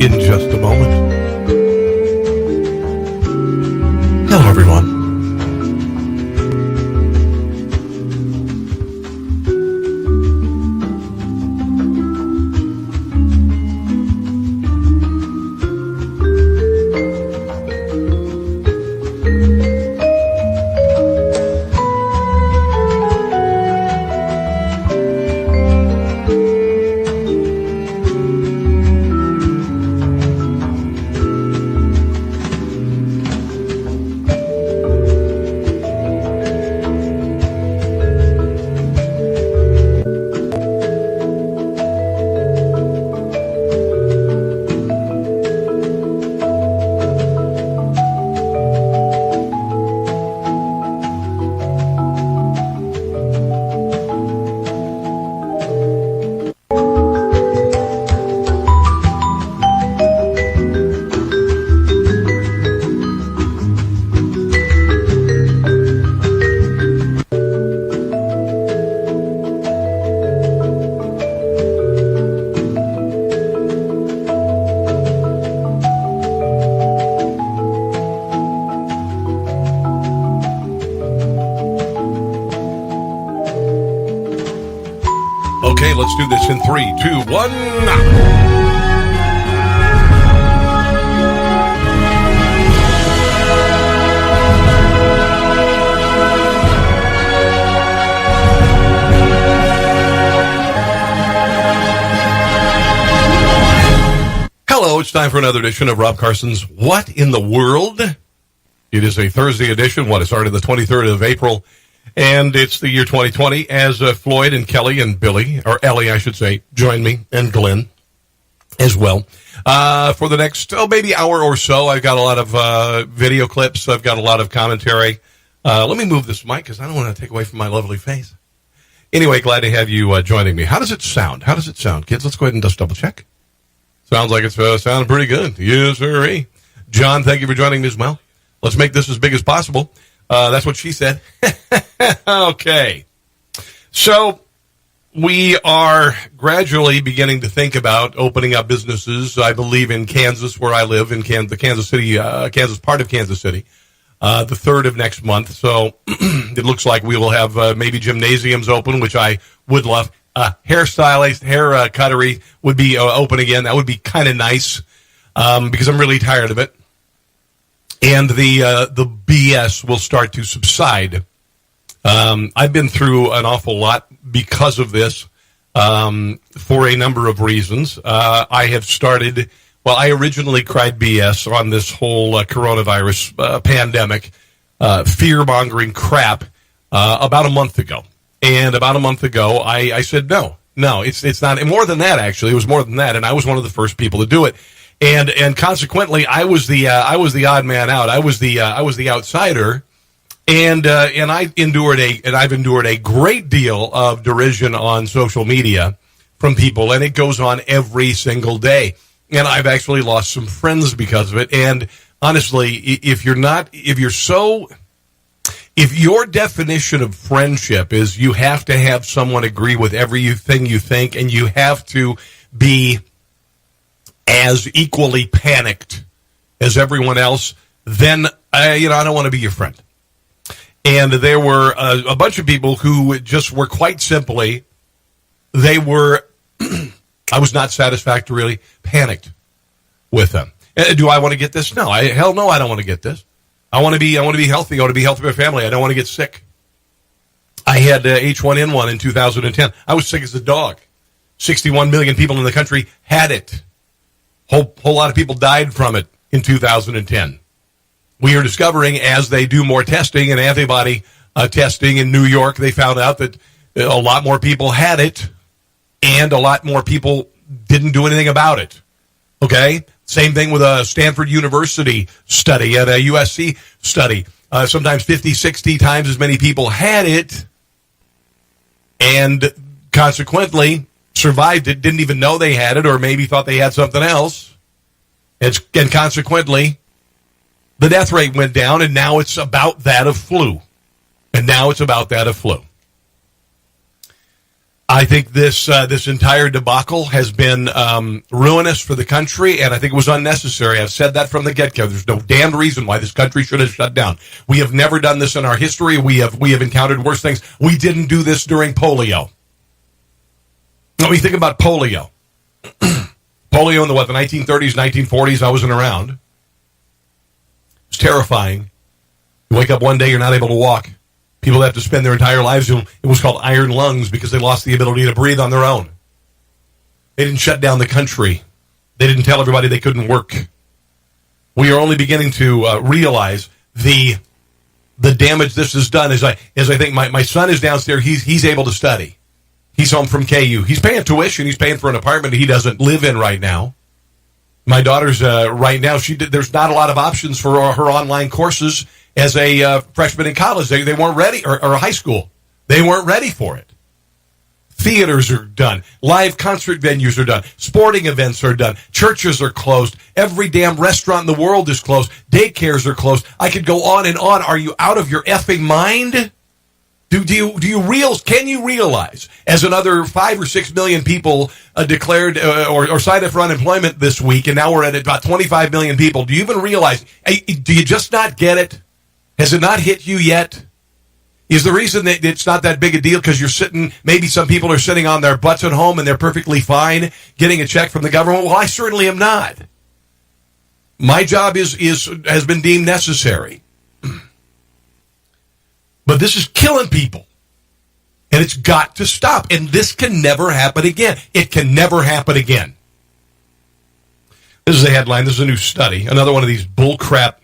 in just a moment. Hello, everyone. Okay, let's do this in 3, 2, 1. Hello, it's time for another edition of Rob Carson's What in the World? It is a Thursday edition. It started the 23rd of April. And it's the year 2020 as Floyd and Kelly and Billy, or Ellie, I should say, join me, and Glenn as well. For the next, maybe hour or so, I've got a lot of video clips. I've got a lot of commentary. Let me move this mic because I don't want to take away from my lovely face. Anyway, glad to have you joining me. How does it sound? How does it sound, kids? Let's go ahead and just double check. Sounds like it's sounding pretty good. Yes, sir. John, thank you for joining me as well. Let's make this as big as possible. That's what she said. Okay. So we are gradually beginning to think about opening up businesses, I believe, in Kansas, where I live, in the Kansas City, Kansas part of Kansas City, the 3rd of next month. So it looks like we will have maybe gymnasiums open, which I would love. Hairstylist, hair cuttery would be open again. That would be kind of nice because I'm really tired of it. And the BS will start to subside. I've been through an awful lot because of this for a number of reasons. I have started, I originally cried BS on this whole coronavirus pandemic, fear-mongering crap about a month ago. And about a month ago, I said, no, it's not. And more than that, actually. It was more than that. And I was one of the first people to do it. And consequently, I was the odd man out. I was the outsider, and I've endured a great deal of derision on social media from people, and it goes on every single day. And I've actually lost some friends because of it. And honestly, if your definition of friendship is you have to have someone agree with everything you think, and you have to be as equally panicked as everyone else, then I don't want to be your friend. And there were a bunch of people who just were quite simply, they were, I was not satisfactorily panicked with them. Do I want to get this? No, hell no, I don't want to get this. I want to be healthy. I want to be healthy for my family. I don't want to get sick. I had H1N1 in 2010. I was sick as a dog. 61 million people in the country had it. Whole lot of people died from it in 2010. We are discovering, as they do more testing and antibody testing in New York, they found out that a lot more people had it, and a lot more people didn't do anything about it. Okay? Same thing with a Stanford University study and a USC study. Sometimes 50, 60 times as many people had it, and consequently survived it, didn't even know they had it, or maybe thought they had something else. And consequently, the death rate went down, and now it's about that of flu. I think this entire debacle has been ruinous for the country, and I think it was unnecessary. I've said that from the get-go. There's no damned reason why this country should have shut down. We have never done this in our history. We have encountered worse things. We didn't do this during polio. Let me think about polio. Polio in the 1930s, 1940s, I wasn't around. It was terrifying. You wake up one day, you're not able to walk. People have to spend their entire lives doing, it was called iron lungs because they lost the ability to breathe on their own. They didn't shut down the country. They didn't tell everybody they couldn't work. We are only beginning to realize the damage this has done. As I think my son is downstairs, he's able to study. He's home from KU. He's paying tuition. He's paying for an apartment he doesn't live in right now. My daughter's right now. There's not a lot of options for her online courses as a freshman in college. They weren't ready, or high school. They weren't ready for it. Theaters are done. Live concert venues are done. Sporting events are done. Churches are closed. Every damn restaurant in the world is closed. Daycares are closed. I could go on and on. Are you out of your effing mind? Can you realize, as another 5 or 6 million people declared or signed up for unemployment this week, and now we're at about 25 million people, do you even realize, do you just not get it? Has it not hit you yet? Is the reason that it's not that big a deal because you're sitting, maybe some people are sitting on their butts at home and they're perfectly fine getting a check from the government? Well, I certainly am not. My job has been deemed necessary. But this is killing people. And it's got to stop. And this can never happen again. It can never happen again. This is a headline. This is a new study. Another one of these bullcrap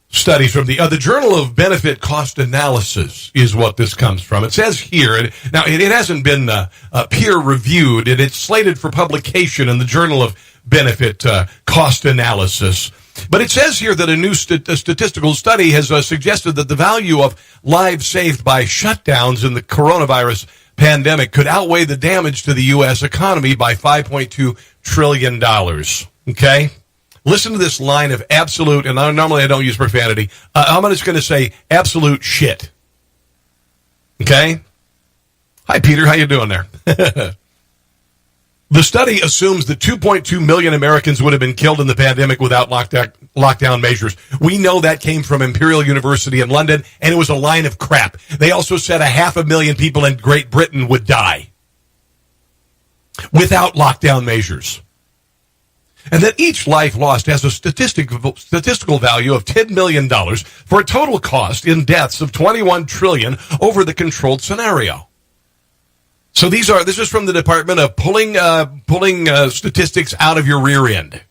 studies from the Journal of Benefit Cost Analysis is what this comes from. It says here, now it hasn't been peer-reviewed, and it's slated for publication in the Journal of Benefit Cost Analysis. But it says here that a new statistical study has suggested that the value of lives saved by shutdowns in the coronavirus pandemic could outweigh the damage to the U.S. economy by $5.2 trillion. Okay? Listen to this line of absolute, and normally I don't use profanity. I'm just going to say absolute shit. Okay? Hi, Peter. How you doing there? The study assumes that 2.2 million Americans would have been killed in the pandemic without lockdown measures. We know that came from Imperial University in London, and it was a line of crap. They also said 500,000 people in Great Britain would die without lockdown measures. And that each life lost has a statistical value of $10 million for a total cost in deaths of $21 trillion over the controlled scenario. So this is from the Department of pulling statistics out of your rear end.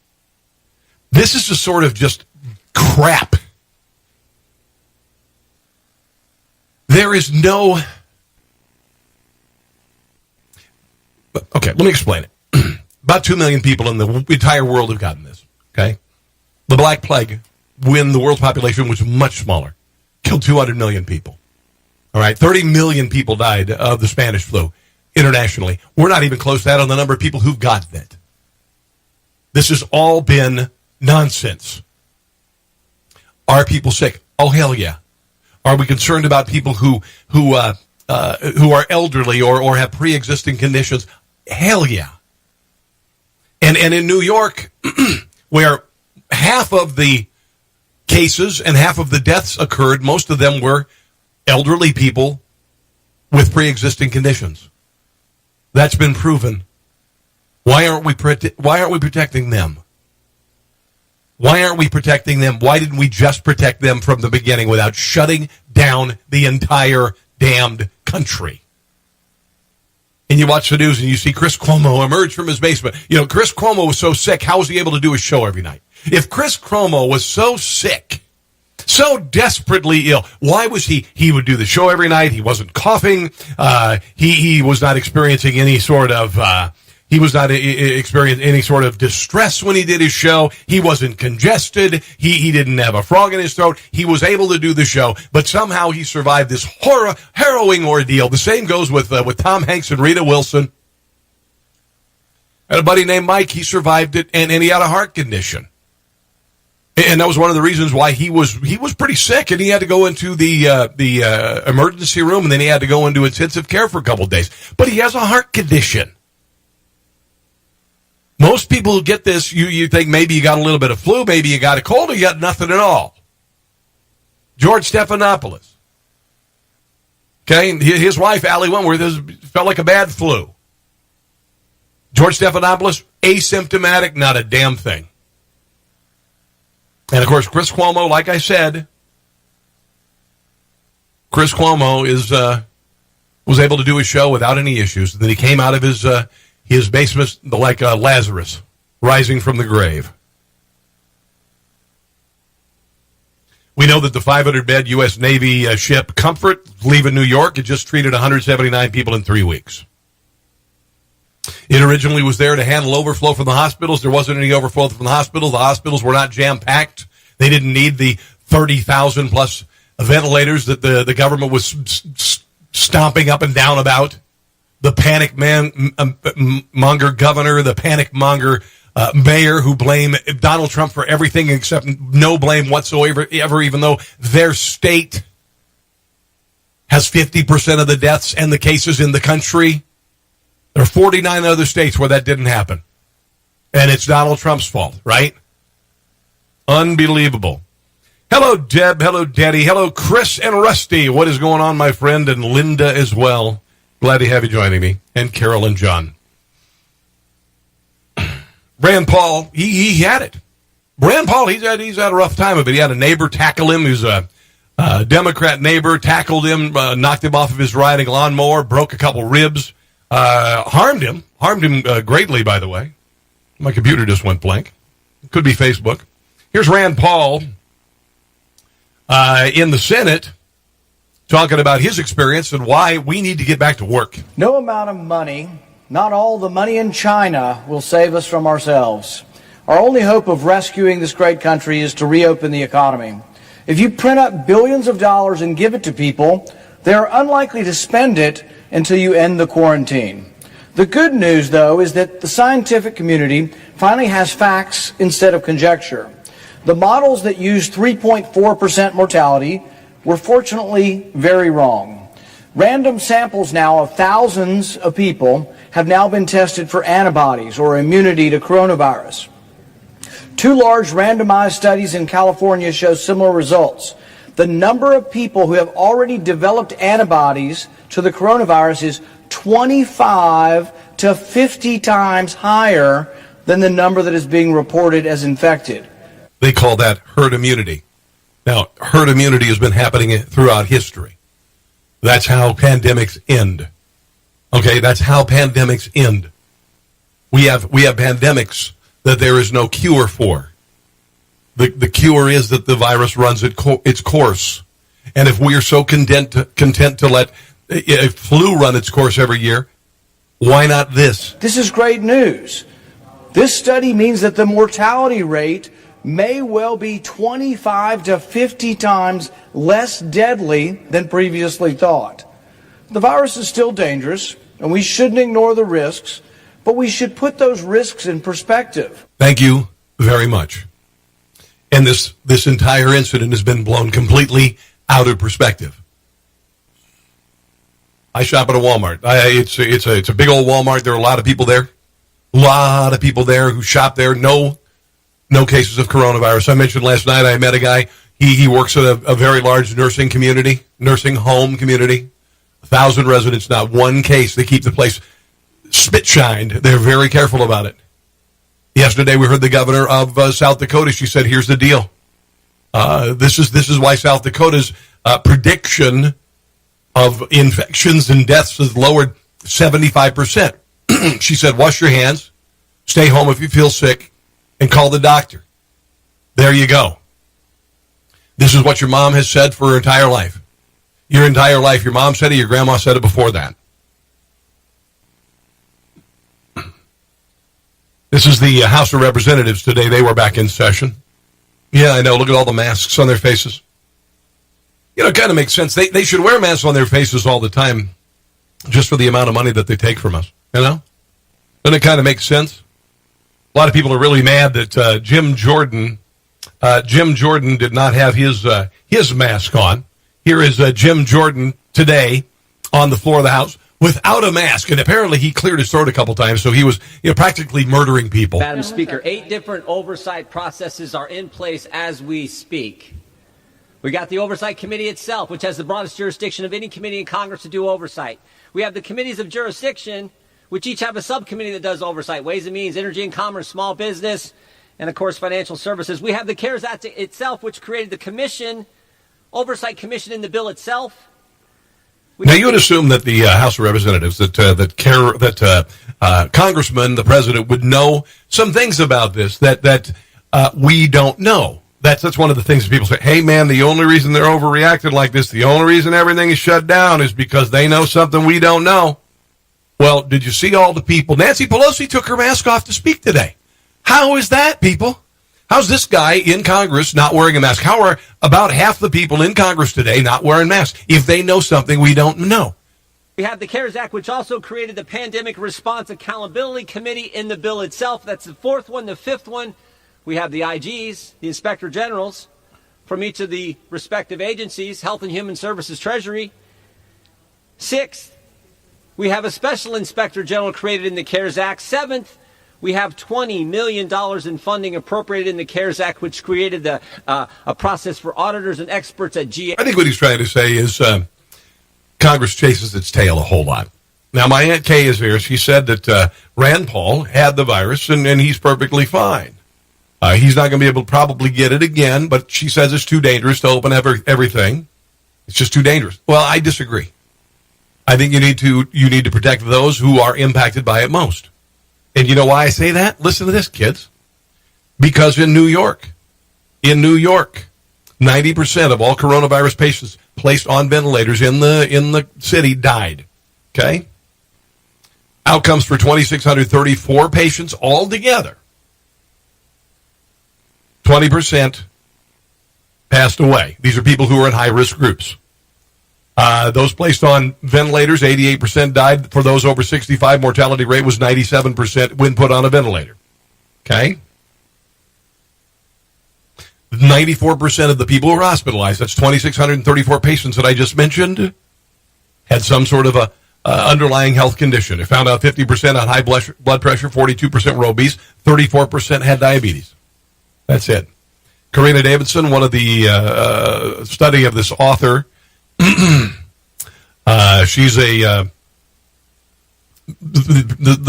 This is just sort of just crap. There is no... Okay, let me explain it. About 2 million people in the entire world have gotten this, okay? The Black Plague, when the world's population was much smaller, killed 200 million people. All right, 30 million people died of the Spanish flu. Internationally, we're not even close to that on the number of people who've gotten it. This has all been nonsense. Are people sick? Oh, hell yeah. Are we concerned about people who are elderly or have pre-existing conditions? Hell yeah. And in New York, where half of the cases and half of the deaths occurred, most of them were elderly people with pre-existing conditions. That's been proven. Why aren't we protecting them? Why aren't we protecting them? Why didn't we just protect them from the beginning without shutting down the entire damned country? And you watch the news and you see Chris Cuomo emerge from his basement. You know, Chris Cuomo was so sick, how was he able to do his show every night? If Chris Cuomo was so sick, so desperately ill, why was he would do the show every night? He wasn't coughing. He was not experiencing any sort of experiencing any sort of distress when he did his show. He wasn't congested. He didn't have a frog in his throat. He was able to do the show, but somehow he survived this harrowing ordeal. The same goes with Tom Hanks and Rita Wilson. I had a buddy named Mike. He survived it, and he had a heart condition. And that was one of the reasons why he was pretty sick, and he had to go into the emergency room, and then he had to go into intensive care for a couple of days. But he has a heart condition. Most people who get this, you think maybe you got a little bit of flu, maybe you got a cold, or you got nothing at all. George Stephanopoulos. Okay, his wife, Allie Wentworth, felt like a bad flu. George Stephanopoulos, asymptomatic, not a damn thing. And, of course, Chris Cuomo, like I said, Chris Cuomo was able to do his show without any issues. And then he came out of his basement like Lazarus, rising from the grave. We know that the 500-bed U.S. Navy ship Comfort, leaving New York, it just treated 179 people in 3 weeks. It originally was there to handle overflow from the hospitals. There wasn't any overflow from the hospitals. The hospitals were not jam-packed. They didn't need the 30,000-plus ventilators that the government was stomping up and down about. The panic monger governor, the panic monger mayor who blame Donald Trump for everything except no blame whatsoever, even though their state has 50% of the deaths and the cases in the country. There are 49 other states where that didn't happen. And it's Donald Trump's fault, right? Unbelievable. Hello, Deb. Hello, Daddy. Hello, Chris and Rusty. What is going on, my friend? And Linda as well. Glad to have you joining me. And Carol and John. Rand Paul, he had it. Rand Paul, he's had a rough time of it. He had a neighbor tackle him. He was a Democrat neighbor, tackled him, knocked him off of his riding lawnmower, broke a couple ribs. Harmed him greatly, by the way. My computer just went blank. It could be Facebook. Here's Rand Paul in the Senate talking about his experience and why we need to get back to work. No amount of money, not all the money in China, will save us from ourselves. Our only hope of rescuing this great country is to reopen the economy. If you print up billions of dollars and give it to people, they are unlikely to spend it until you end the quarantine. The good news, though, is that the scientific community finally has facts instead of conjecture. The models that used 3.4% mortality were fortunately very wrong. Random samples now of thousands of people have now been tested for antibodies or immunity to coronavirus. 2 large randomized studies in California show similar results. The number of people who have already developed antibodies to the coronavirus is 25 to 50 times higher than the number that is being reported as infected. They call that herd immunity. Now, herd immunity has been happening throughout history. That's how pandemics end. Okay, that's how pandemics end. We have pandemics that there is no cure for. The cure is that the virus runs its course. And if we are so content to let a flu run its course every year, why not this? This is great news. This study means that the mortality rate may well be 25 to 50 times less deadly than previously thought. The virus is still dangerous, and we shouldn't ignore the risks, but we should put those risks in perspective. Thank you very much. And this entire incident has been blown completely out of perspective. I shop at a Walmart. It's a big old Walmart. There are a lot of people there. A lot of people there who shop there. No cases of coronavirus. I mentioned last night I met a guy. He works at a very large nursing home community. 1,000 residents, not one case. They keep the place spit-shined. They're very careful about it. Yesterday we heard the governor of South Dakota. She said, here's the deal. This is why South Dakota's prediction of infections and deaths has lowered 75%. She said, wash your hands, stay home if you feel sick, and call the doctor. There you go. This is what your mom has said for her entire life. Your entire life. Your mom said it, your grandma said it before that. This is the House of Representatives today. They were back in session. Yeah, I know. Look at all the masks on their faces. You know, it kind of makes sense. They should wear masks on their faces all the time just for the amount of money that they take from us. You know? Doesn't it kind of make sense? A lot of people are really mad that Jim Jordan Jim Jordan did not have his mask on. Here is Jim Jordan today on the floor of the House without a mask, and apparently he cleared his throat a couple times, so he was practically murdering people. Madam Speaker, 8 different oversight processes are in place as we speak. We got the Oversight Committee itself, which has the broadest jurisdiction of any committee in Congress to do oversight. We have the committees of jurisdiction, which each have a subcommittee that does oversight: Ways and Means, Energy and Commerce, Small Business, and, of course, Financial Services. We have the CARES Act itself, which created the commission, Oversight Commission in the bill itself. Now, you would assume that the House of Representatives, that Congressman, the president, would know some things about this that we don't know. That's one of the things that people say, hey, man, the only reason they're overreacting like this, the only reason everything is shut down is because they know something we don't know. Well, did you see all the people? Nancy Pelosi took her mask off to speak today. How is that, people? How's this guy in Congress not wearing a mask? How are about half the people in Congress today not wearing masks if they know something we don't know? We have the CARES Act, which also created the Pandemic Response Accountability Committee in the bill itself. That's the fourth one. The fifth one, we have the IGs, the Inspector Generals from each of the respective agencies, Health and Human Services, Treasury. Sixth, we have a Special Inspector General created in the CARES Act. Seventh, we have $20 million in funding appropriated in the CARES Act, which created a process for auditors and experts at GA. I think what he's trying to say is Congress chases its tail a whole lot. Now, my Aunt Kay is here. She said that Rand Paul had the virus, and he's perfectly fine. He's not going to be able to probably get it again, but she says it's too dangerous to open everything. It's just too dangerous. Well, I disagree. I think you need to protect those who are impacted by it most. And you know why I say that? Listen to this, kids. Because in New York, 90% of all coronavirus patients placed on ventilators in the city died. Okay? Outcomes for 2,634 patients altogether. 20% passed away. These are people who are in high-risk groups. Those placed on ventilators, 88% died. For those over 65, mortality rate was 97% when put on a ventilator. Okay? 94% of the people who were hospitalized, that's 2,634 patients that I just mentioned, had some sort of a underlying health condition. It found out 50% had high blood pressure, 42% were obese, 34% had diabetes. That's it. Karina Davidson, one of the study of this author, she's the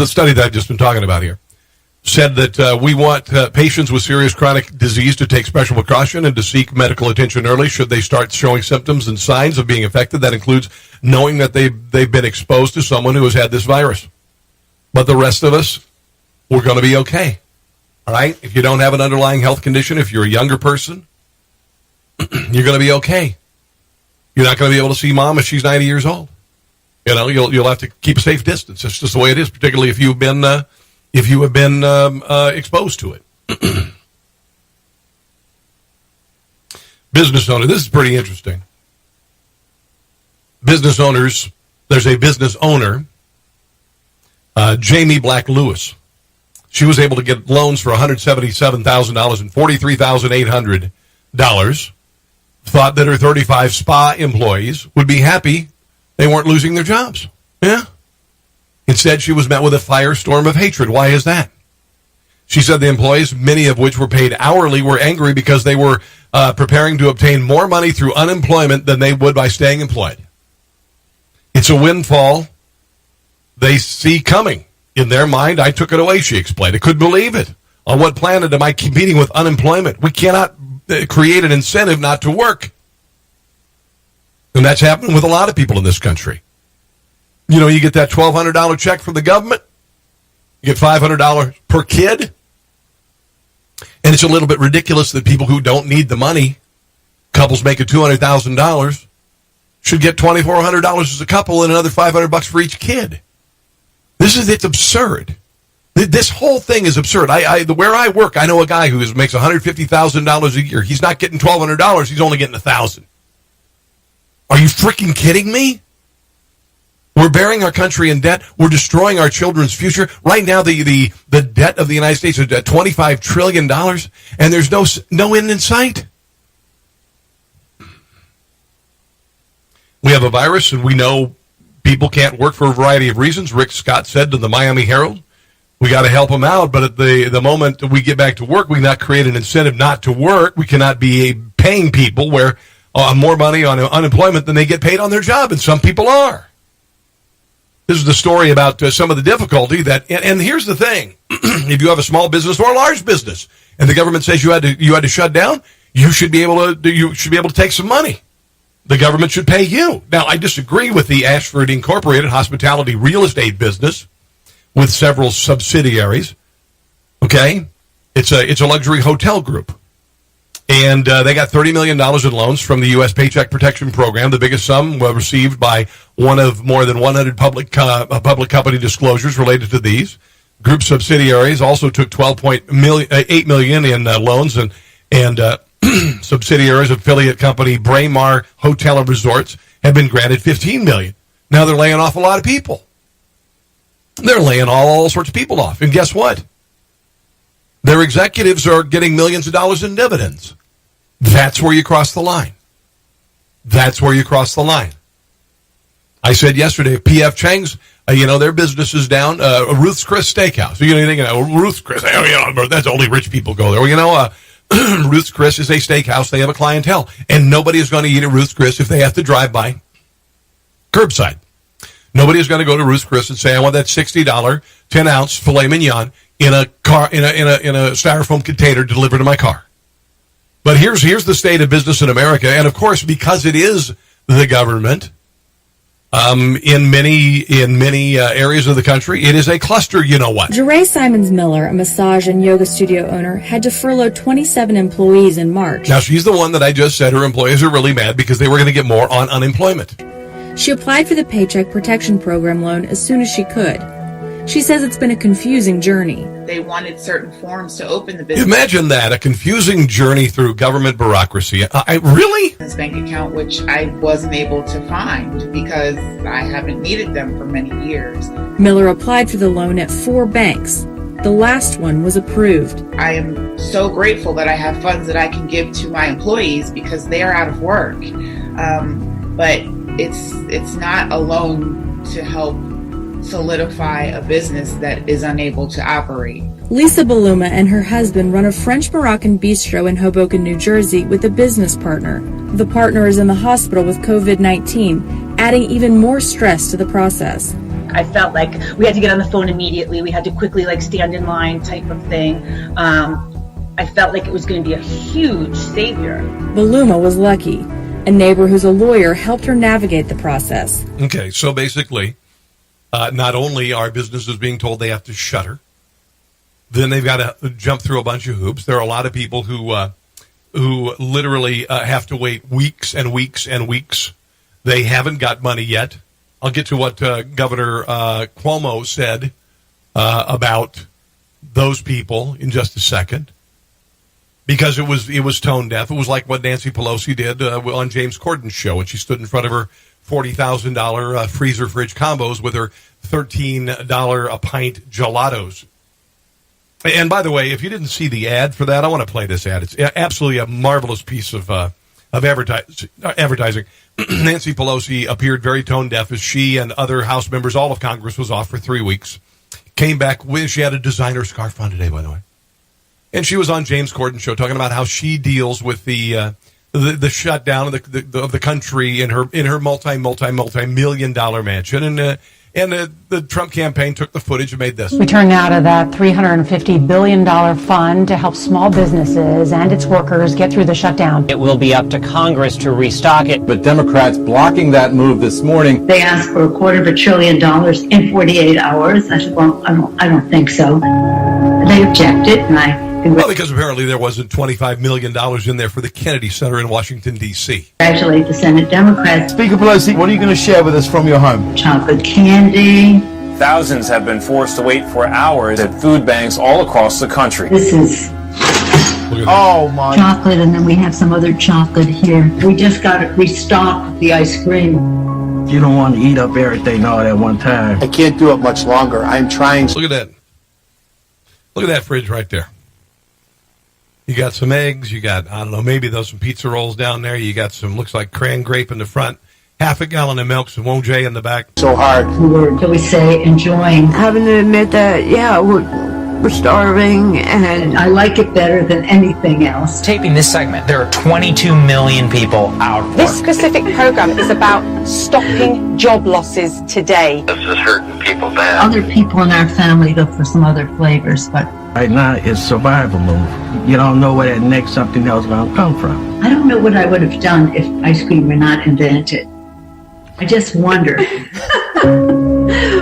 study that I've just been talking about here, said that we want patients with serious chronic disease to take special precaution and to seek medical attention early should they start showing symptoms and signs of being affected. That includes knowing that they've been exposed to someone who has had this virus. But the rest of us, we're going to be okay. All right? If you don't have an underlying health condition, if you're a younger person, you're going to be okay. You're not going to be able to see mom if she's 90 years old. You know, you'll have to keep a safe distance. It's just the way it is, particularly if you have been exposed to it. Business owner. This is pretty interesting. Business owners. There's a business owner, Jamie Black Lewis. She was able to get loans for $177,000 and $43,800. Thought that her 35 spa employees would be happy they weren't losing their jobs. Yeah. Instead, she was met with a firestorm of hatred. Why is that? She said the employees, many of which were paid hourly, were angry because they were preparing to obtain more money through unemployment than they would by staying employed. It's a windfall they see coming. In their mind, I took it away, she explained. I couldn't believe it. On what planet am I competing with unemployment? We cannot create an incentive not to work. And that's happening with a lot of people in this country. You know, you get that $1,200 check from the government. You get $500 per kid. And it's a little bit ridiculous that people who don't need the money, couples making $200,000, should get $2,400 as a couple and another $500 for each kid. It's absurd. This whole thing is absurd. Where I work, I know a guy who makes $150,000 a year. He's not getting $1,200. He's only getting $1,000. Are you freaking kidding me? We're burying our country in debt. We're destroying our children's future. Right now, the debt of the United States is at $25 trillion, and there's no end in sight. We have a virus, and we know people can't work for a variety of reasons. Rick Scott said to the Miami Herald, we got to help them out, but at the moment we get back to work, we not create an incentive not to work. We cannot be paying people where more money on unemployment than they get paid on their job, and some people are. This is the story about some of the difficulty that, and here's the thing: if you have a small business or a large business, and the government says you had to shut down, you should be able to take some money. The government should pay you. Now, I disagree with the Ashford Incorporated hospitality real estate business with several subsidiaries. Okay, it's a luxury hotel group. And they got $30 million in loans from the U.S. Paycheck Protection Program, the biggest sum received by one of more than 100 public company disclosures related to these. Group subsidiaries also took $8 million in loans, and subsidiaries affiliate company Braemar Hotel and Resorts have been granted $15 million. Now they're laying off a lot of people. They're laying all sorts of people off. And guess what? Their executives are getting millions of dollars in dividends. That's where you cross the line. That's where you cross the line. I said yesterday, P.F. Chang's, their business is down. Ruth's Chris Steakhouse. You're thinking, Ruth's Chris, that's only rich people go there. Ruth's Chris is a steakhouse. They have a clientele. And nobody is going to eat at Ruth's Chris if they have to drive by curbside. Nobody is going to go to Ruth's Chris and say, I want that $60 10-ounce filet mignon in a car in a styrofoam container delivered to my car. But here's the state of business in America, and of course, because it is the government, in many areas of the country, it is a cluster. You know what? Jeray Simons Miller, a massage and yoga studio owner, had to furlough 27 employees in March. Now she's the one that I just said her employees are really mad because they were going to get more on unemployment. She applied for the Paycheck Protection Program loan as soon as she could. She says it's been a confusing journey. They wanted certain forms to open the business. Imagine that, a confusing journey through government bureaucracy. I really? This bank account, which I wasn't able to find because I haven't needed them for many years. Miller applied for the loan at 4 banks. The last one was approved. I am so grateful that I have funds that I can give to my employees because they are out of work. But it's not a loan to help solidify a business that is unable to operate. Lisa Baluma and her husband run a French-Moroccan bistro in Hoboken, New Jersey with a business partner. The partner is in the hospital with COVID-19, adding even more stress to the process. I felt like we had to get on the phone immediately. We had to quickly stand in line type of thing. I felt like it was going to be a huge savior. Baluma was lucky. A neighbor who's a lawyer helped her navigate the process. Okay, so basically, not only are businesses being told they have to shutter, then they've got to jump through a bunch of hoops. There are a lot of people who literally have to wait weeks and weeks and weeks. They haven't got money yet. I'll get to what Governor Cuomo said about those people in just a second, because it was tone deaf. It was like what Nancy Pelosi did on James Corden's show when she stood in front of her $40,000 freezer fridge combos with her $13 a pint gelatos. And by the way, if you didn't see the ad for that, I want to play this ad. It's absolutely a marvelous piece of advertising. Nancy Pelosi appeared very tone deaf as she and other House members, all of Congress, was off for 3 weeks. Came back with, she had a designer scarf on today, by the way. And she was on James Corden's show talking about how she deals with the shutdown of the country in her multi-million dollar mansion, and the Trump campaign took the footage and made this. We turn now to that $350 billion fund to help small businesses and its workers get through the shutdown. It will be up to Congress to restock it. But Democrats blocking that move this morning. They asked for $250 billion in 48 hours. I said, well, I don't think so. They objected, and well, because apparently there wasn't $25 million in there for the Kennedy Center in Washington, D.C. Congratulate the Senate Democrats. Speaker Pelosi, what are you going to share with us from your home? Chocolate candy. Thousands have been forced to wait for hours at food banks all across the country. This is my chocolate, and then we have some other chocolate here. We just got to restock the ice cream. You don't want to eat up everything all at one time. I can't do it much longer. I'm trying. Look at that. Look at that fridge right there. You got some eggs. You got, I don't know, maybe those some pizza rolls down there. You got some, looks like cran grape in the front. Half a gallon of milk, some OJ in the back. So hard. We're, shall we say, enjoying. Having to admit that, yeah, we're starving, and I like it better than anything else. Taping this segment, there are 22 million people out of work. This specific program is about stopping job losses today. This is hurting people bad. Other people in our family look for some other flavors, but Right now, it's survival mode. You don't know where that next something else is going to come from. I don't know what I would have done if ice cream were not invented. I just wonder.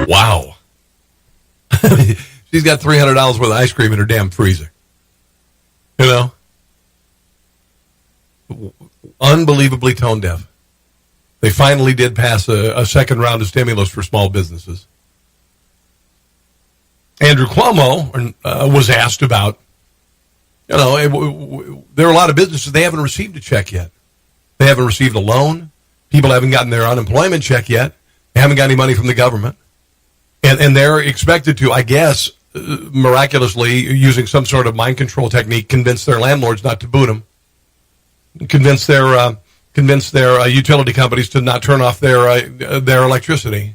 Wow. She's got $300 worth of ice cream in her damn freezer. You know? Unbelievably tone deaf. They finally did pass a second round of stimulus for small businesses. Andrew Cuomo was asked about, you know, there are a lot of businesses, they haven't received a check yet. They haven't received a loan. People haven't gotten their unemployment check yet. They haven't got any money from the government. And they're expected to, I guess, miraculously, using some sort of mind control technique, convince their landlords not to boot them. Convince their utility companies to not turn off their electricity.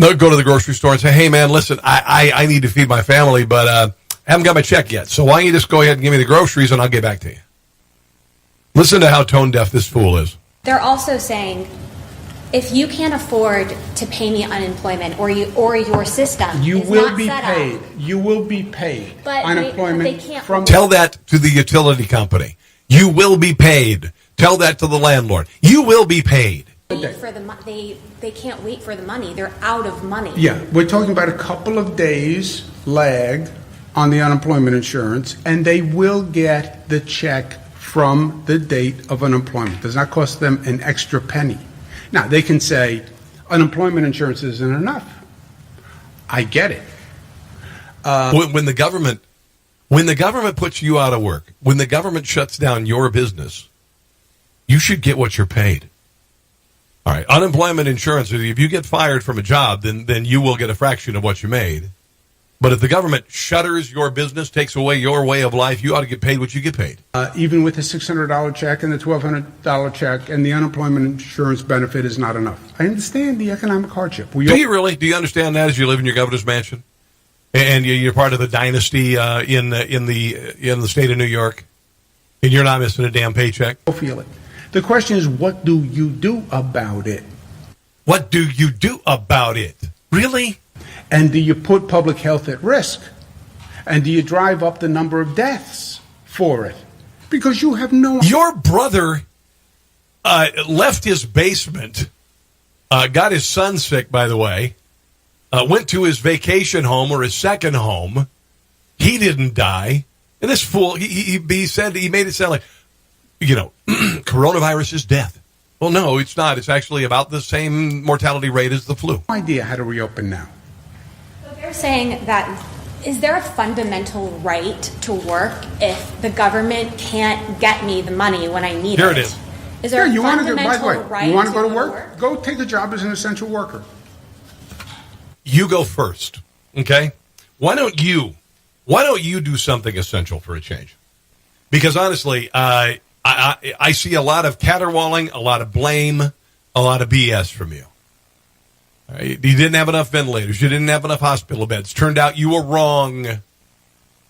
They'll go to the grocery store and say, hey, man, listen, I need to feed my family, but I haven't got my check yet. So why don't you just go ahead and give me the groceries and I'll get back to you. Listen to how tone deaf this fool is. They're also saying, if you can't afford to pay me unemployment or your system you is will not be set paid. up, You will be paid. But unemployment they can't from. Tell that to the utility company. You will be paid. Tell that to the landlord. You will be paid. For they can't wait for the money. They're out of money. Yeah, we're talking about a couple of days lag on the unemployment insurance, and they will get the check from the date of unemployment. Does not cost them an extra penny. Now, they can say unemployment insurance isn't enough. I get it. When the government puts you out of work, when the government shuts down your business, you should get what you're paid. All right, unemployment insurance, if you get fired from a job, then you will get a fraction of what you made. But if the government shutters your business, takes away your way of life, you ought to get paid what you get paid. Even with the $600 check and the $1,200 check and the unemployment insurance benefit is not enough. I understand the economic hardship. Do you really? Do you understand that as you live in your governor's mansion? And you're part of the dynasty in the state of New York? And you're not missing a damn paycheck? I feel it. The question is, what do you do about it? What do you do about it? Really? And do you put public health at risk? And do you drive up the number of deaths for it? Because you have no... Your brother left his basement, got his son sick, by the way, went to his vacation home or his second home. He didn't die. And this fool, he made it sound like, you know, coronavirus is death. Well, no, it's not. It's actually about the same mortality rate as the flu. No idea how to reopen now. So they're saying that, is there a fundamental right to work if the government can't get me the money when I need it? Here it is. Is there a By fundamental the way, right you want to to go to work? Go take a job as an essential worker. You go first, okay? Why don't you do something essential for a change? Because honestly, I see a lot of caterwauling, a lot of blame, a lot of BS from you. You didn't have enough ventilators. You didn't have enough hospital beds. Turned out you were wrong.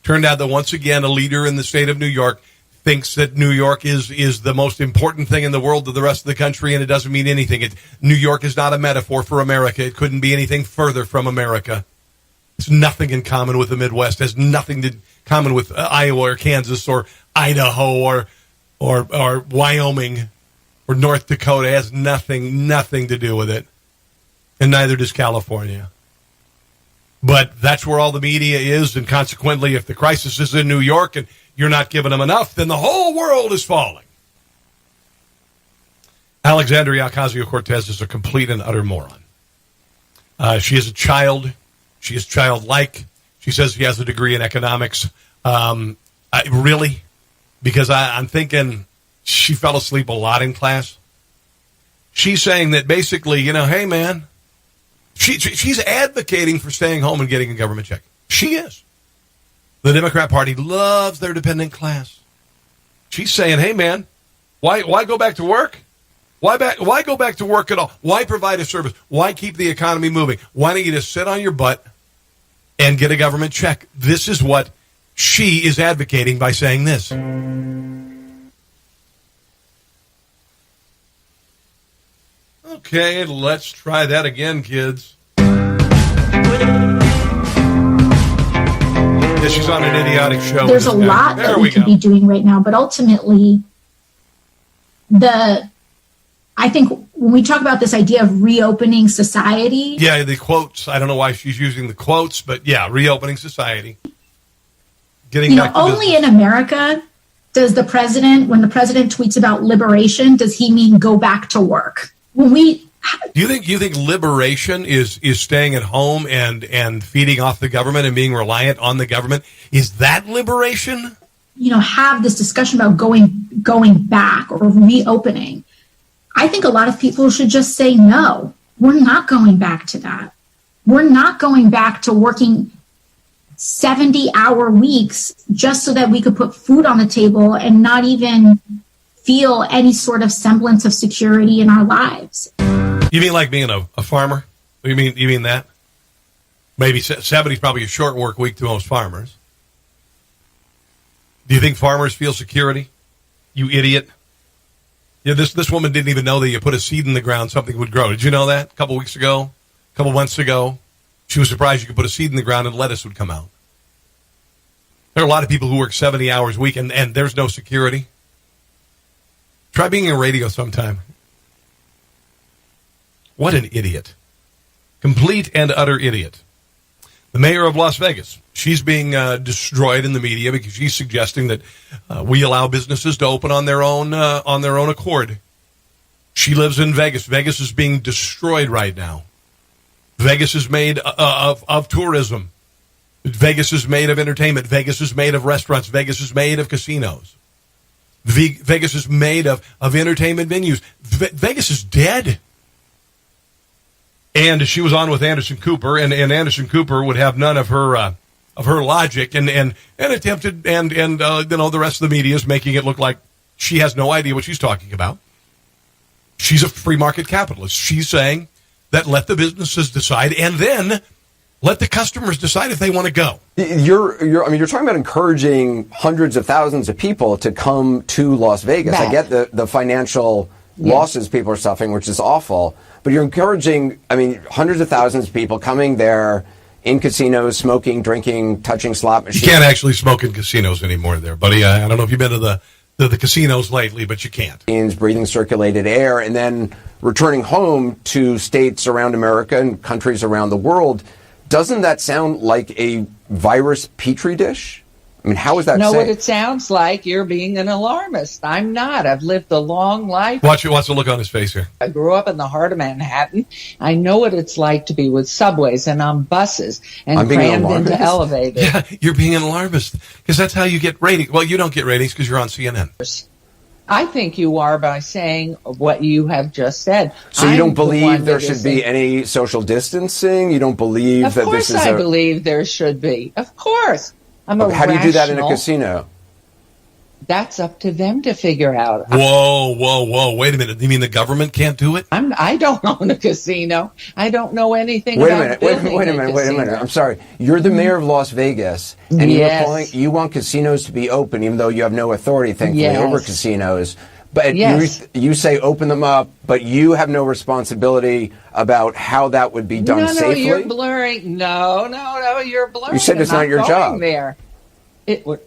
Turned out that once again, a leader in the state of New York thinks that New York is the most important thing in the world to the rest of the country, and it doesn't mean anything. New York is not a metaphor for America. It couldn't be anything further from America. It's nothing in common with the Midwest. It has nothing in common with Iowa or Kansas or Idaho or Wyoming or North Dakota. It has nothing to do with it. And neither does California. But that's where all the media is, and consequently, if the crisis is in New York and you're not giving them enough, then the whole world is falling. Alexandria Ocasio-Cortez is a complete and utter moron. She is a child. She is childlike. She says she has a degree in economics. Really? Because I'm thinking she fell asleep a lot in class. She's saying that basically, hey, man, she's advocating for staying home and getting a government check. She is. The Democrat Party loves their dependent class. She's saying, hey, man, why go back to work? Why go back to work at all? Why provide a service? Why keep the economy moving? Why don't you just sit on your butt and get a government check? This is what she is advocating by saying this. Okay, let's try that again, kids. Yeah, she's on an idiotic show. There's a lot that we could be doing right now, but ultimately, I think when we talk about this idea of reopening society. Yeah, the quotes. I don't know why she's using the quotes, but yeah, reopening society. Getting back to only business. in America does when the president tweets about liberation, does he mean go back to work? Do you think liberation is staying at home and feeding off the government and being reliant on the government? Is that liberation? Have this discussion about going back or reopening. I think a lot of people should just say, no, we're not going back to that. We're not going back to working 70-hour weeks just so that we could put food on the table and not even feel any sort of semblance of security in our lives. You mean like being a farmer? You mean that? Maybe 70 is probably a short work week to most farmers. Do you think farmers feel security? You idiot. Yeah, this woman didn't even know that you put a seed in the ground, something would grow. Did you know that? A couple months ago, she was surprised you could put a seed in the ground and lettuce would come out. There are a lot of people who work 70 hours a week and there's no security. Try being in radio sometime. What an idiot. Complete and utter idiot. The mayor of Las Vegas, she's being destroyed in the media because she's suggesting that we allow businesses to open on their own accord. She lives in Vegas. Vegas is being destroyed right now. Vegas is made of tourism. Vegas is made of entertainment. Vegas is made of restaurants. Vegas is made of casinos. Vegas is made of entertainment venues. Vegas is dead. And she was on with Anderson Cooper, and Anderson Cooper would have none of her logic, and attempted, and the rest of the media is making it look like she has no idea what she's talking about. She's a free market capitalist. She's saying that let the businesses decide, and then let the customers decide if they want to go. You're talking about encouraging hundreds of thousands of people to come to Las Vegas. I get the financial losses people are suffering, which is awful. But you're encouraging, hundreds of thousands of people coming there in casinos, smoking, drinking, touching slot machines. You can't actually smoke in casinos anymore there, buddy. I don't know if you've been to the casinos lately, but you can't. Breathing circulated air and then returning home to states around America and countries around the world. Doesn't that sound like a virus petri dish? How is that know safe? What it sounds like? You're being an alarmist. I'm not. I've lived a long life. Watch the look on his face here. I grew up in the heart of Manhattan. I know what it's like to be with subways and on buses and crammed into elevators. Yeah, you're being an alarmist because that's how you get ratings. Well, you don't get ratings because you're on CNN. I think you are by saying what you have just said. So you don't believe there should be any social distancing? You don't believe that this is Of course I believe there should be. Of course. How do you do that in a casino? That's up to them to figure out. Whoa. Wait a minute. You mean the government can't do it? I don't own a casino. I don't know anything Wait about a minute. I'm sorry. You're the mayor of Las Vegas, and you want casinos to be open, even though you have no authority, thankfully, over casinos. But you say open them up, but you have no responsibility about how that would be done safely? No, you're blurring. No, you're blurring. You said it's not your job. There.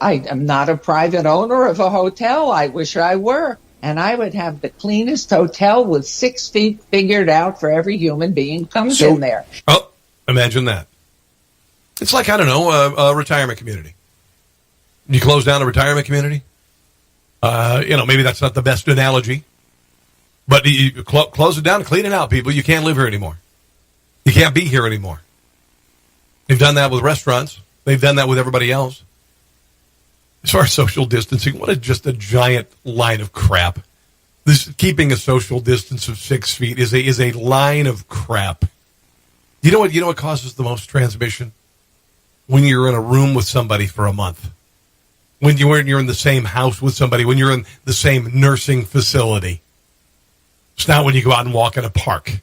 I am not a private owner of a hotel. I wish I were. And I would have the cleanest hotel with 6 feet figured out for every human being comes in there. Oh, imagine that. It's like, I don't know, a retirement community. You close down a retirement community? Maybe that's not the best analogy, but you close it down and clean it out, people. You can't live here anymore. You can't be here anymore. They've done that with restaurants. They've done that with everybody else. As far as social distancing, just a giant line of crap. This keeping a social distance of 6 feet is a line of crap. You know what causes the most transmission? When you're in a room with somebody for a month. When you're in the same house with somebody, when you're in the same nursing facility. It's not when you go out and walk in a park.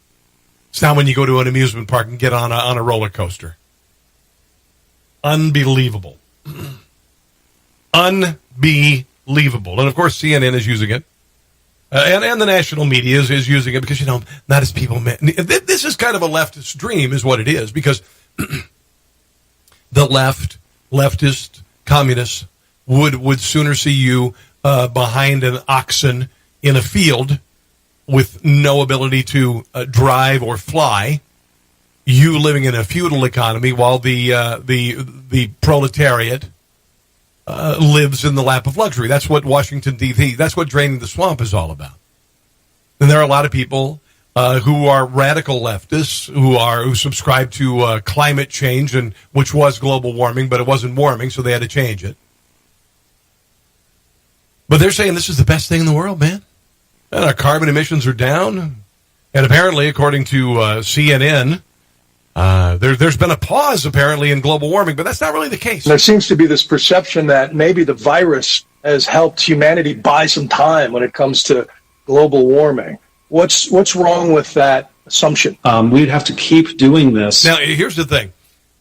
It's not when you go to an amusement park and get on a roller coaster. Unbelievable. Unbelievable. And, of course, CNN is using it. And the national media is using it because, not as people meant. This is kind of a leftist dream is what it is, because the leftist communists would sooner see you behind an oxen in a field with no ability to drive or fly, you living in a feudal economy while the proletariat lives in the lap of luxury. That's what Washington, D.C., that's what draining the swamp is all about. And there are a lot of people who are radical leftists who subscribe to climate change, and which was global warming, but it wasn't warming, so they had to change it. But they're saying this is the best thing in the world, man. And our carbon emissions are down. And apparently, according to CNN, there's been a pause, apparently, in global warming, but that's not really the case. There seems to be this perception that maybe the virus has helped humanity buy some time when it comes to global warming. What's wrong with that assumption? We'd have to keep doing this. Now, here's the thing.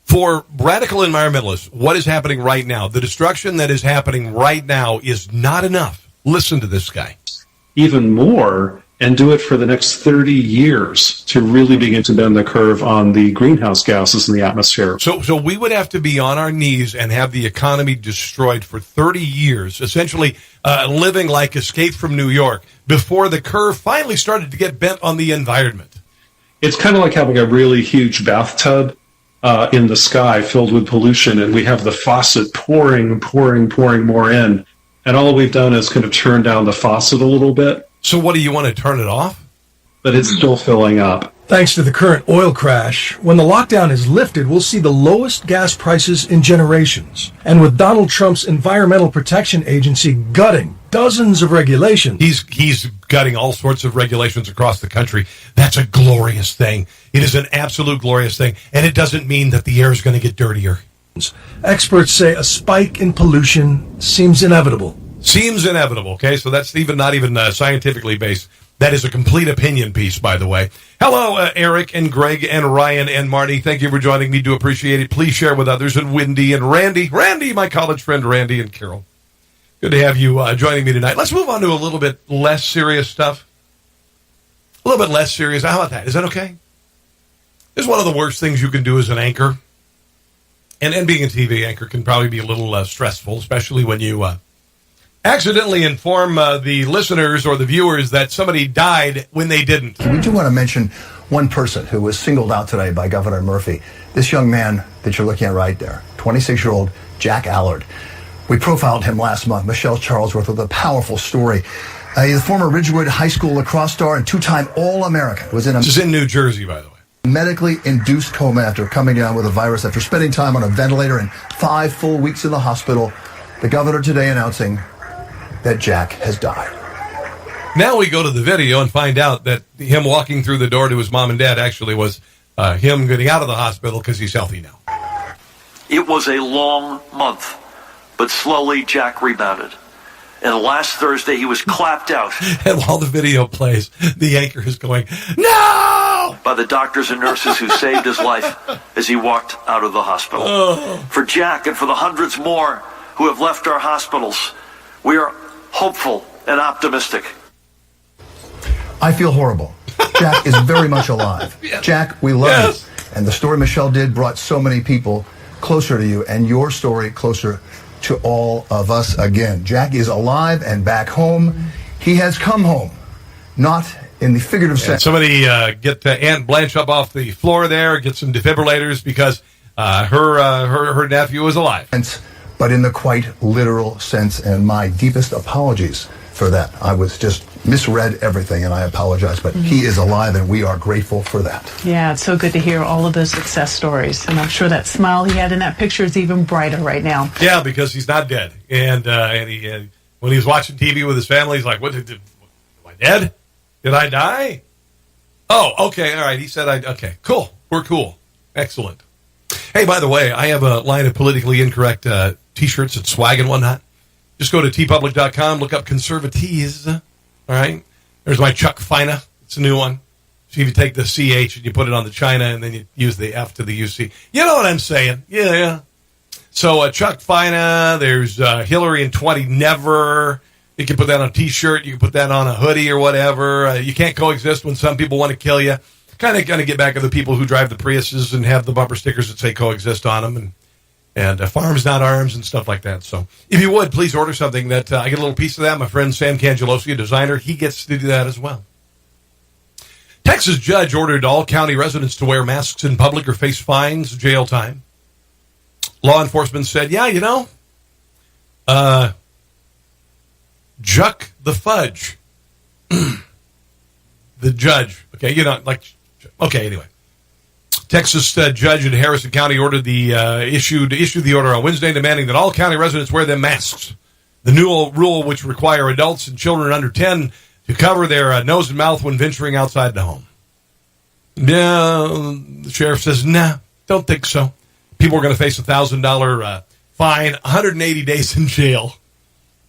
For radical environmentalists, what is happening right now, the destruction that is happening right now is not enough. Listen to this guy. Even more, and do it for the next 30 years to really begin to bend the curve on the greenhouse gases in the atmosphere. So we would have to be on our knees and have the economy destroyed for 30 years, essentially living like Escape from New York, before the curve finally started to get bent on the environment. It's kind of like having a really huge bathtub in the sky filled with pollution, and we have the faucet pouring more in. And all we've done is kind of turn down the faucet a little bit. So what do you want to turn it off? But it's still filling up. Thanks to the current oil crash, when the lockdown is lifted, we'll see the lowest gas prices in generations. And with Donald Trump's Environmental Protection Agency gutting dozens of regulations. He's gutting all sorts of regulations across the country. That's a glorious thing. It is an absolute glorious thing. And it doesn't mean that the air is going to get dirtier. Experts say a spike in pollution seems inevitable. Seems inevitable, okay? So that's not even scientifically based. That is a complete opinion piece, by the way. Hello, Eric and Greg and Ryan and Marty. Thank you for joining me. Do appreciate it. Please share with others. And Wendy and Randy. Randy, my college friend Randy, and Carol. Good to have you joining me tonight. Let's move on to a little bit less serious stuff. A little bit less serious. How about that? Is that okay? This is one of the worst things you can do as an anchor. And being a TV anchor can probably be a little stressful, especially when you accidentally inform the listeners or the viewers that somebody died when they didn't. We do want to mention one person who was singled out today by Governor Murphy. This young man that you're looking at right there, 26-year-old Jack Allard. We profiled him last month. Michelle Charlesworth with a powerful story. He's a former Ridgewood High School lacrosse star and two-time All-American. This is in New Jersey, by the way. Medically induced coma after coming down with a virus after spending time on a ventilator and 5 full weeks in the hospital. The governor today announcing that Jack has died. Now we go to the video and find out that him walking through the door to his mom and dad actually was him getting out of the hospital because he's healthy now. It was a long month, but slowly Jack rebounded. And last Thursday, he was clapped out. And while the video plays, the anchor is going, "No!" by the doctors and nurses who saved his life as he walked out of the hospital. Oh. For Jack and for the hundreds more who have left our hospitals, we are hopeful and optimistic. I feel horrible. Jack is very much alive. Yes. Jack, we love you. And the story Michelle did brought so many people closer to you, and your story closer to all of us again. Jack is alive and back home. He has come home, not in the figurative sense. Somebody get Aunt Blanche up off the floor there, get some defibrillators because her nephew is alive. But in the quite literal sense, and my deepest apologies for that. I was just misread everything, and I apologize. But he is alive, and we are grateful for that. Yeah, it's so good to hear all of those success stories. And I'm sure that smile he had in that picture is even brighter right now. Yeah, because he's not dead. And when he was watching TV with his family, he's like, "What do I Ed, did I die? Oh, okay, all right. He said okay, cool. We're cool. Excellent. Hey, by the way, I have a line of politically incorrect T-shirts and swag and whatnot. Just go to tpublic.com, look up Conservatees. All right? There's my Chuck Fina. It's a new one. So if you take the CH and you put it on the China and then you use the F to the UC. You know what I'm saying? Yeah. So Chuck Fina, there's Hillary in 20 Never. You can put that on a T-shirt. You can put that on a hoodie or whatever. You can't coexist when some people want to kill you. Kind of get back at the people who drive the Priuses and have the bumper stickers that say coexist on them and farms not arms and stuff like that. So if you would, please order something that I get a little piece of that. My friend Sam Cangelosi, a designer, he gets to do that as well. Texas judge ordered all county residents to wear masks in public or face fines, jail time. Law enforcement said, Juck the fudge. The judge. Okay, anyway. Texas judge in Harrison County issued the order on Wednesday demanding that all county residents wear their masks. The new rule, which require adults and children under 10 to cover their nose and mouth when venturing outside the home. The sheriff says, nah, don't think so. People are going to face a $1,000 fine, 180 days in jail.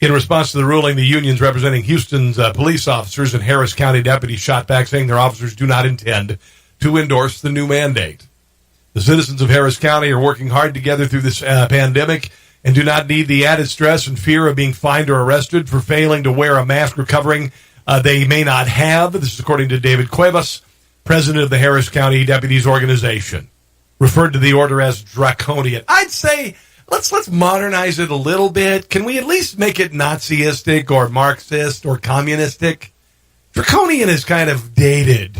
In response to the ruling, the unions representing Houston's police officers and Harris County deputies shot back, saying their officers do not intend to endorse the new mandate. The citizens of Harris County are working hard together through this pandemic and do not need the added stress and fear of being fined or arrested for failing to wear a mask or covering they may not have. This is according to David Cuevas, president of the Harris County Deputies Organization, referred to the order as draconian. I'd say let's modernize it a little bit. Can we at least make it Nazistic or Marxist or communistic? Draconian is kind of dated,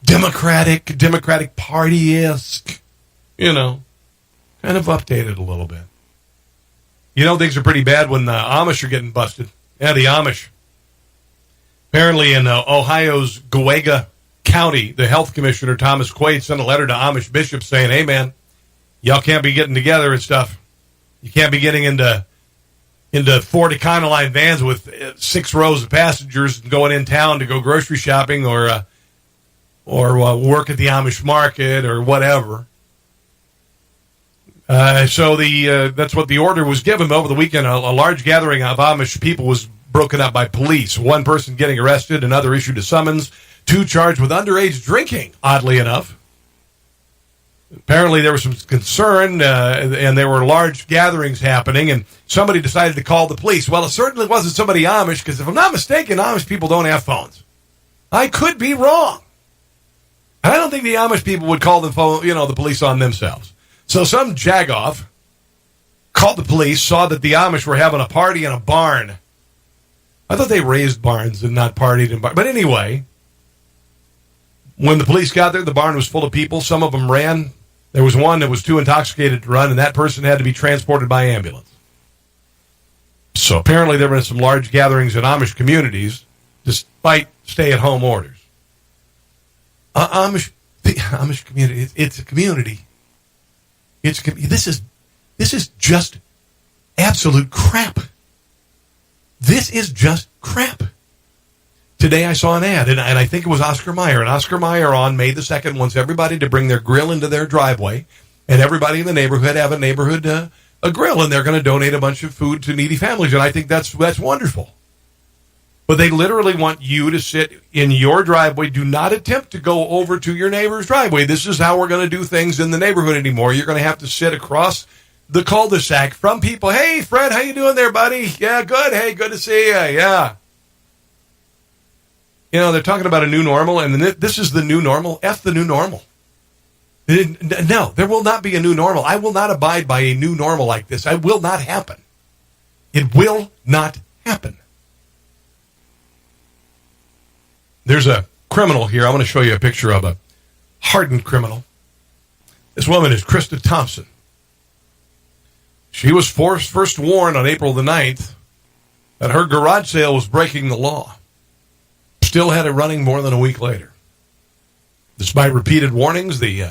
Democratic Party-esque, kind of updated a little bit. Things are pretty bad when the Amish are getting busted. Yeah, the Amish. Apparently in Ohio's Gewega County, the health commissioner, Thomas Quaid, sent a letter to Amish bishops saying, hey, man, y'all can't be getting together and stuff. You can't be getting into Ford Econoline vans with 6 rows of passengers and going in town to go grocery shopping or work at the Amish market or whatever. So that's what the order was given. Over the weekend, a large gathering of Amish people was broken up by police. One person getting arrested, another issued a summons, 2 charged with underage drinking, oddly enough. Apparently there was some concern, and there were large gatherings happening, and somebody decided to call the police. Well, it certainly wasn't somebody Amish, because if I'm not mistaken, Amish people don't have phones. I could be wrong. I don't think the Amish people would call the police on themselves. So some jagoff called the police, saw that the Amish were having a party in a barn. I thought they raised barns and not partied in barns. But anyway, when the police got there, the barn was full of people. Some of them ran. There was one that was too intoxicated to run, and that person had to be transported by ambulance. So apparently there were some large gatherings in Amish communities, despite stay-at-home orders. The Amish community, it's a community. This is just absolute crap. This is just crap. Today I saw an ad, and I think it was Oscar Mayer. And Oscar Mayer on May the 2nd wants everybody to bring their grill into their driveway, and everybody in the neighborhood have a grill, and they're going to donate a bunch of food to needy families. And I think that's wonderful. But they literally want you to sit in your driveway. Do not attempt to go over to your neighbor's driveway. This is how we're going to do things in the neighborhood anymore. You're going to have to sit across the cul-de-sac from people. Hey, Fred, how you doing there, buddy? Yeah, good. Hey, good to see you. Yeah. They're talking about a new normal, and this is the new normal. F the new normal. No, there will not be a new normal. I will not abide by a new normal like this. It will not happen. It will not happen. There's a criminal here. I want to show you a picture of a hardened criminal. This woman is Krista Thompson. She was first warned on April the 9th that her garage sale was breaking the law. Still had it running more than a week later. Despite repeated warnings, the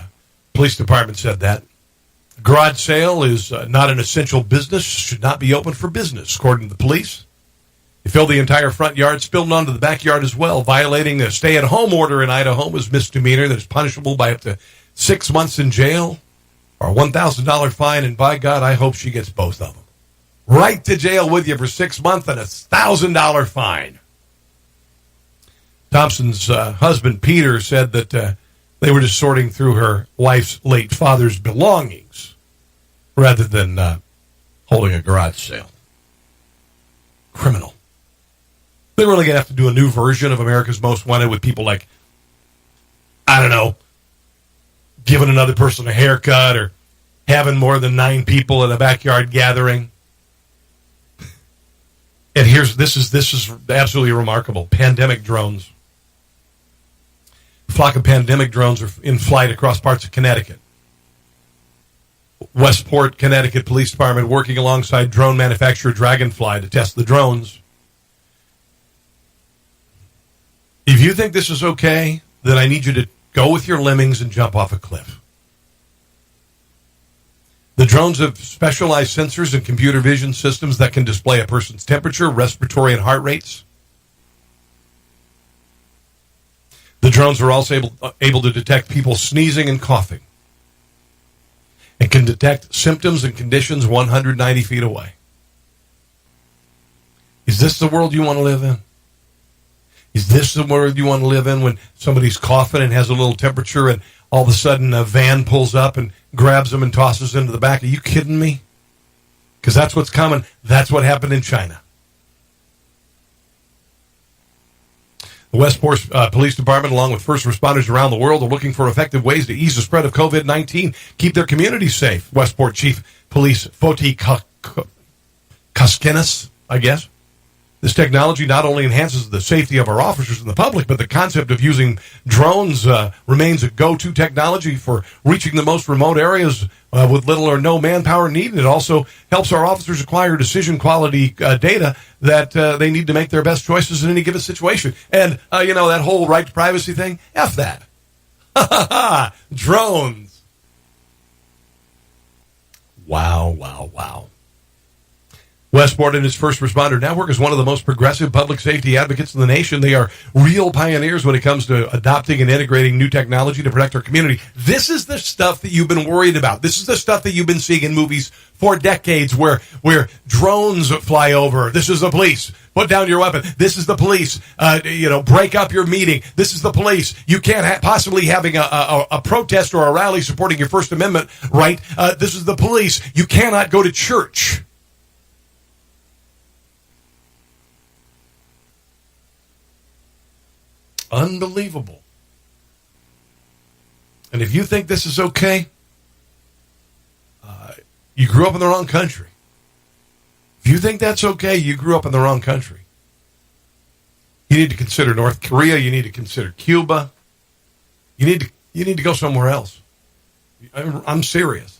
police department said that. Garage sale is not an essential business, should not be open for business, according to the police. They filled the entire front yard, spilled onto the backyard as well. Violating a stay-at-home order in Idaho is misdemeanor that is punishable by up to 6 months in jail or a $1,000 fine. And by God, I hope she gets both of them. Right to jail with you for 6 months and a $1,000 fine. Thompson's husband, Peter, said that they were just sorting through her wife's late father's belongings rather than holding a garage sale. Criminal. They're really going to have to do a new version of America's Most Wanted with people like, I don't know, giving another person a haircut or having more than 9 people at a backyard gathering. And this is absolutely remarkable. Pandemic drones. A flock of pandemic drones are in flight across parts of Connecticut. Westport, Connecticut Police Department working alongside drone manufacturer Dragonfly to test the drones. If you think this is okay, then I need you to go with your lemmings and jump off a cliff. The drones have specialized sensors and computer vision systems that can display a person's temperature, respiratory, and heart rates. The drones are also able to detect people sneezing and coughing. It can detect symptoms and conditions 190 feet away. Is this the world you want to live in? Is this the world you want to live in when somebody's coughing and has a little temperature and all of a sudden a van pulls up and grabs them and tosses into the back? Are you kidding me? Because that's what's coming. That's what happened in China. The Westport Police Department, along with first responders around the world, are looking for effective ways to ease the spread of COVID-19, keep their communities safe. Westport Chief Police Foti Koskinas, I guess. This technology not only enhances the safety of our officers and the public, but the concept of using drones remains a go-to technology for reaching the most remote areas with little or no manpower needed. It also helps our officers acquire decision quality data that they need to make their best choices in any given situation. And, that whole right to privacy thing, F that. Drones. Wow. Westport and its first responder network is one of the most progressive public safety advocates in the nation. They are real pioneers when it comes to adopting and integrating new technology to protect our community. This is the stuff that you've been worried about. This is the stuff that you've been seeing in movies for decades where drones fly over. This is the police. Put down your weapon. This is the police. Break up your meeting. This is the police. You can't possibly having a protest or a rally supporting your First Amendment right. This is the police. You cannot go to church. Unbelievable. And if you think this is okay, you grew up in the wrong country. If you think that's okay, you grew up in the wrong country. You need to consider North Korea. You need to consider Cuba. You need to go somewhere else. I'm serious.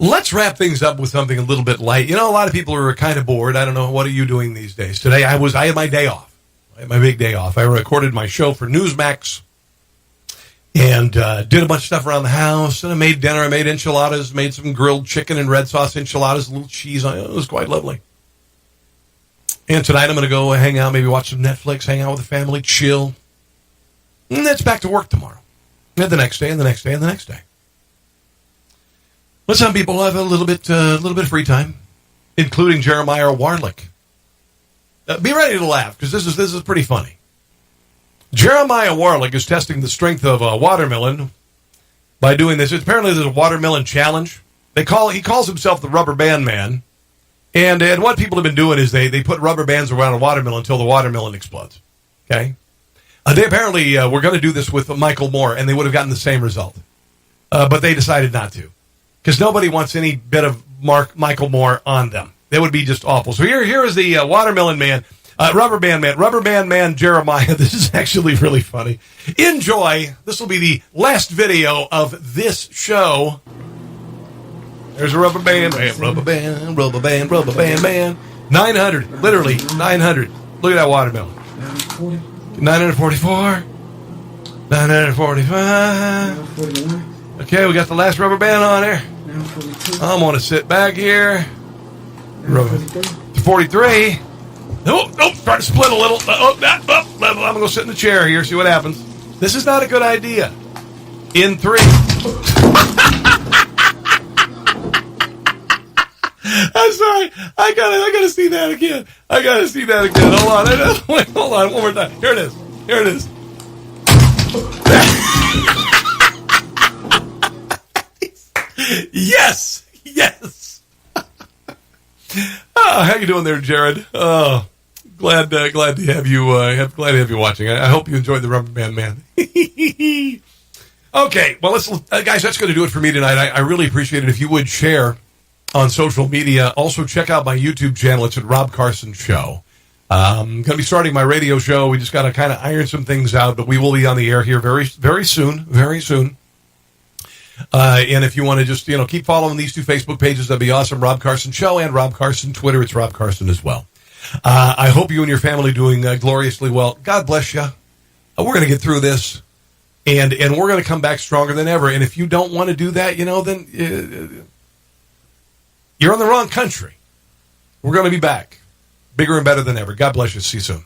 Let's wrap things up with something a little bit light. A lot of people are kind of bored. I don't know. What are you doing these days? Today, I had my day off. I had my big day off. I recorded my show for Newsmax and did a bunch of stuff around the house. And I made dinner. I made enchiladas, made some grilled chicken and red sauce enchiladas, a little cheese on it. It was quite lovely. And tonight, I'm going to go hang out, maybe watch some Netflix, hang out with the family, chill. And that's back to work tomorrow. And the next day, and the next day, and the next day. But some people have a little bit of free time, including Jeremiah Warlick. Be ready to laugh because this is pretty funny. Jeremiah Warlick is testing the strength of a watermelon by doing this. Apparently, there's a watermelon challenge. He calls himself the Rubber Band Man, and what people have been doing is they put rubber bands around a watermelon until the watermelon explodes. Okay, they apparently were going to do this with Michael Moore, and they would have gotten the same result, but they decided not to. Because nobody wants any bit of Michael Moore on them. That would be just awful. So here is the Watermelon Man, Rubber Band Man Jeremiah. This is actually really funny. Enjoy. This will be the last video of this show. There's a Rubber Band Man, Rubber Band Man. 900, literally 900. Look at that watermelon. 944, 945. Okay, we got the last rubber band on there. I'm going to sit back here. 43. Nope, starting to split a little. I'm going to go sit in the chair here, see what happens. This is not a good idea. In 3. I'm sorry. I gotta see that again. Hold on. Wait, hold on. One more time. Here it is. Yes. How you doing there, Jared? Oh, glad to have you. Glad to have you watching. I hope you enjoyed the Rubber Band Man. Okay, well, guys, that's going to do it for me tonight. I really appreciate it if you would share on social media. Also, check out my YouTube channel. It's at Rob Carson Show. I'm going to be starting my radio show. We just got to kind of iron some things out, but we will be on the air here very, very soon. And if you want to just, keep following these 2 Facebook pages, that'd be awesome. Rob Carson Show and Rob Carson Twitter. It's Rob Carson as well. I hope you and your family doing gloriously well. God bless you. We're going to get through this, and we're going to come back stronger than ever. And if you don't want to do that, then you're in the wrong country. We're going to be back bigger and better than ever. God bless you. See you soon.